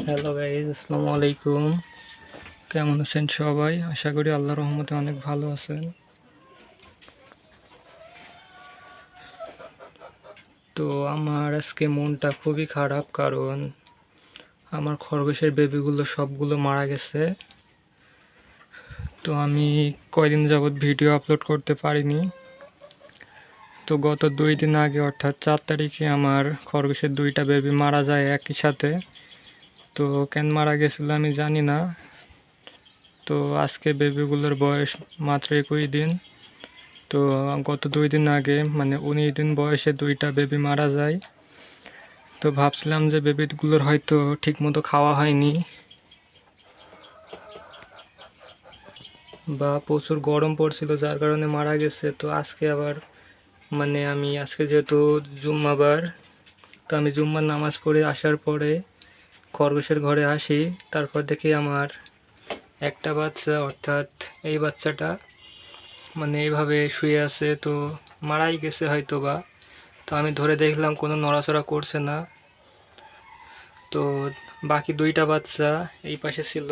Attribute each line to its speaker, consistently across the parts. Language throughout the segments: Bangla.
Speaker 1: হ্যালো গাইজ, আসসালামু আলাইকুম। কেমন আছেন সবাই? আশা করি আল্লাহর রহমতে অনেক ভালো আছেন। তো আমার আজকে মনটা খুবই খারাপ, কারণ আমার খরগোশের বেবিগুলো সবগুলো মারা গেছে। তো আমি কয়দিন যাবৎ ভিডিও আপলোড করতে পারিনি। তো গত 2 দিন আগে অর্থাৎ 4 তারিখে আমার খরগোশের 2টা বেবি মারা যায় একই সাথে। তো কেন মারা গেছিলো আমি জানি না। তো আজকে বেবিগুলোর বয়স মাত্র 21 দিন। তো গত 2 দিন আগে মানে 19 দিন বয়সে 2টা বেবি মারা যায়। তো ভাবছিলাম যে বেবিগুলোর হয়তো ঠিকমতো খাওয়া হয়নি বা প্রচুর গরম পড়ছিল, যার কারণে মারা গেছে। তো আজকে আবার আমি আজকে যেহেতু জুম্মাবার, তো আমি জুম্মার নামাজ পড়ে আসার পরে খরগোশের ঘরে আসি। তারপর দেখি আমার একটা বাচ্চা, অর্থাৎ এই বাচ্চাটা এইভাবে শুয়ে আছে। তো মারাই গেছে হয়তো বা। তো আমি ধরে দেখলাম কোনো নড়াচড়া করছে না। তো বাকি 2টা বাচ্চা এই পাশে ছিল।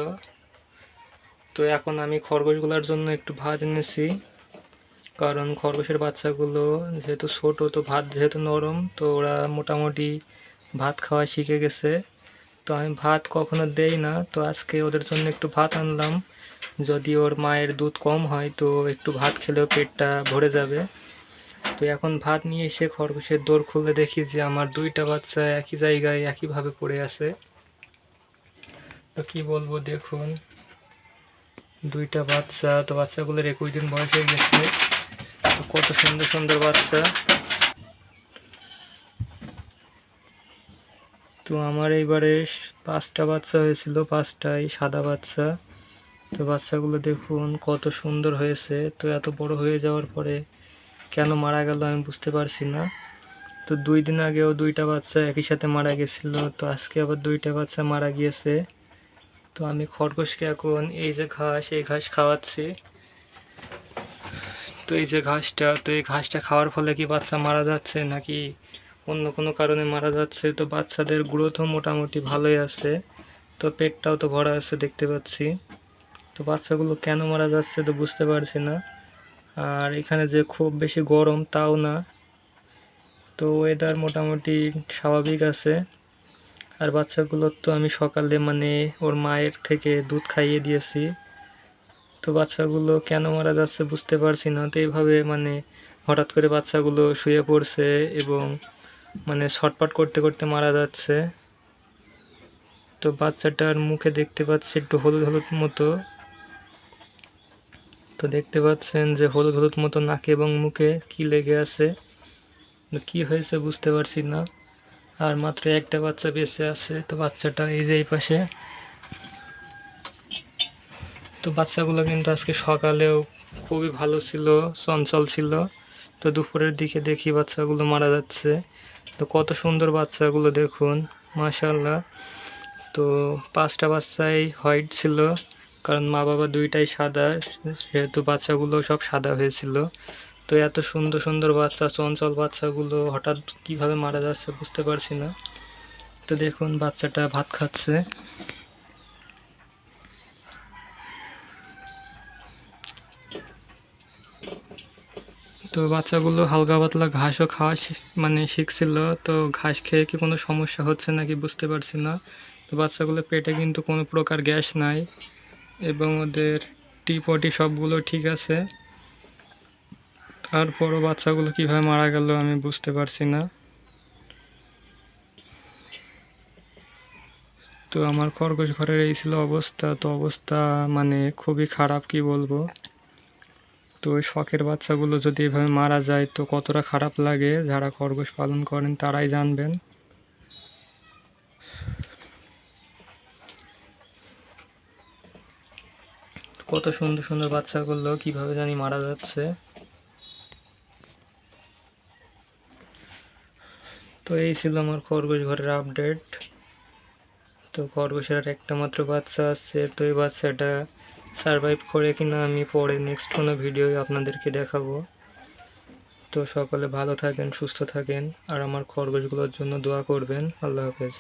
Speaker 1: তো এখন আমি খরগোশগুলোর জন্য একটু ভাত এনেছি, কারণ খরগোশের বাচ্চাগুলো যেহেতু ছোট, তো ভাত যেহেতু নরম, তো ওরা মোটামুটি ভাত খাওয়া শিখে গেছে। তো আমি ভাত কখনো দেই না, তো আজকে ওদের জন্য একটু ভাত আনলাম। যদি ওর মায়ের দুধ কম হয় তো একটু ভাত খেলেও পেটটা ভরে যাবে। তো এখন ভাত নিয়ে এসে খরগোশের দৌড় খুলে দেখি যে আমার 2টা বাচ্চা একই জায়গায় একইভাবে পড়ে আছে। তো কি বলবো, দেখুন 2টা বাচ্চা, তো বাচ্চাগুলোর 21 দিন বয়স হয়ে গেছে। তো কত সুন্দর সুন্দর বাচ্চা। তো আমার এইবারে 5টা বাচ্চা হয়েছিল, 5টাই সাদা বাচ্চা। তো বাচ্চাগুলো দেখুন কত সুন্দর হয়েছে। তো এত বড় হয়ে যাওয়ার পরে কেন মারা গেল আমি বুঝতে পারছি না। তো 2 দিন আগেও 2টা বাচ্চা একই সাথে মারা গেছিলো, তো আজকে আবার 2টা বাচ্চা মারা গিয়েছে। তো আমি খরগোশকে এখন এই যে ঘাস, এই ঘাস খাওয়াচ্ছি। তো এই যে ঘাসটা, তো এই ঘাসটা খাওয়ার ফলে কি বাচ্চা মারা যাচ্ছে নাকি অন্য কোনো কারণে মারা যাচ্ছে? তো বাচ্চাদের গ্রোথও মোটামুটি ভালোই আছে, তো পেটটাও তো ভরা আছে দেখতে পাচ্ছি। তো বাচ্চাগুলো কেন মারা যাচ্ছে তো বুঝতে পারছি না। আর এখানে যে খুব বেশি গরম তাও না, তো ওয়েদার মোটামুটি স্বাভাবিক আছে। আর বাচ্চাগুলোর তো আমি সকালে ওর মায়ের থেকে দুধ খাইয়ে দিয়েছি। তো বাচ্চাগুলো কেন মারা যাচ্ছে বুঝতে পারছি না। তো এইভাবে হঠাৎ করে বাচ্চাগুলো শুয়ে পড়ছে এবং ছটপট করতে করতে মারা যাচ্ছে। তো বাচ্চাটার মুখে দেখতে পাচ্ছি একটু হলুদ হলুদ মতো। তো দেখতে পাচ্ছেন যে হলুদ হলুদ মতো নাকে এবং মুখে কি লেগে আছে, কি হয়েছে বুঝতে পারছি না। আর মাত্র একটা বাচ্চা বেঁচে আছে, তো বাচ্চাটা এই যে এই পাশে। তো বাচ্চাগুলো কিন্তু আজকে সকালেও খুবই ভালো ছিল, চঞ্চল ছিল। তো দুপুরের দিকে দেখি বাচ্চাগুলো মারা যাচ্ছে। তো কত সুন্দর বাচ্চাগুলো দেখুন, মাশাআল্লাহ। তো 5টা বাচ্চাই হোয়াইট ছিল, কারণ মা বাবা 2টাই সাদা, সেহেতু বাচ্চাগুলো সব সাদা হয়েছিল। তো এত সুন্দর সুন্দর বাচ্চা, চঞ্চল বাচ্চাগুলো হঠাৎ কিভাবে মারা যাচ্ছে বুঝতে পারছি না। তো দেখুন বাচ্চাটা ভাত খাচ্ছে। তো বাচ্চাগুলো হালকা পাতলা ঘাসও খাওয়া শিখছিল। তো ঘাস খেয়ে কি কোনো সমস্যা হচ্ছে নাকি বুঝতে পারছি না। তো বাচ্চাগুলো পেটে কিন্তু কোনো প্রকার গ্যাস নাই এবং ওদের টি-পটি সবগুলো ঠিক আছে। তারপরও বাচ্চাগুলো কিভাবে মারা গেল আমি বুঝতে পারছি না। তো আমার খরগোশ ঘরের এই ছিল অবস্থা। তো অবস্থা খুবই খারাপ, কি বলবো। তো ওই শখের বাচ্চাগুলো যদি এভাবে মারা যায় তো কতটা খারাপ লাগে, যারা খরগোশ পালন করেন তারাই জানবেন। কত সুন্দর সুন্দর বাচ্চাগুলো কিভাবে জানি মারা যাচ্ছে। তো এই ছিল আমার খরগোশ ঘরের আপডেট। তো খরগোশের আর একটা মাত্র বাচ্চা আছে, তো এই বাচ্চাটা সারভাইভ করে কিনা আমি পরে নেক্সট কোনো ভিডিও আপনাদেরকে দেখাবো। তো সকলে ভালো থাকেন, সুস্থ থাকেন, আর আমার খরগোশগুলোর জন্য দোয়া করবেন। আল্লাহ হাফেজ।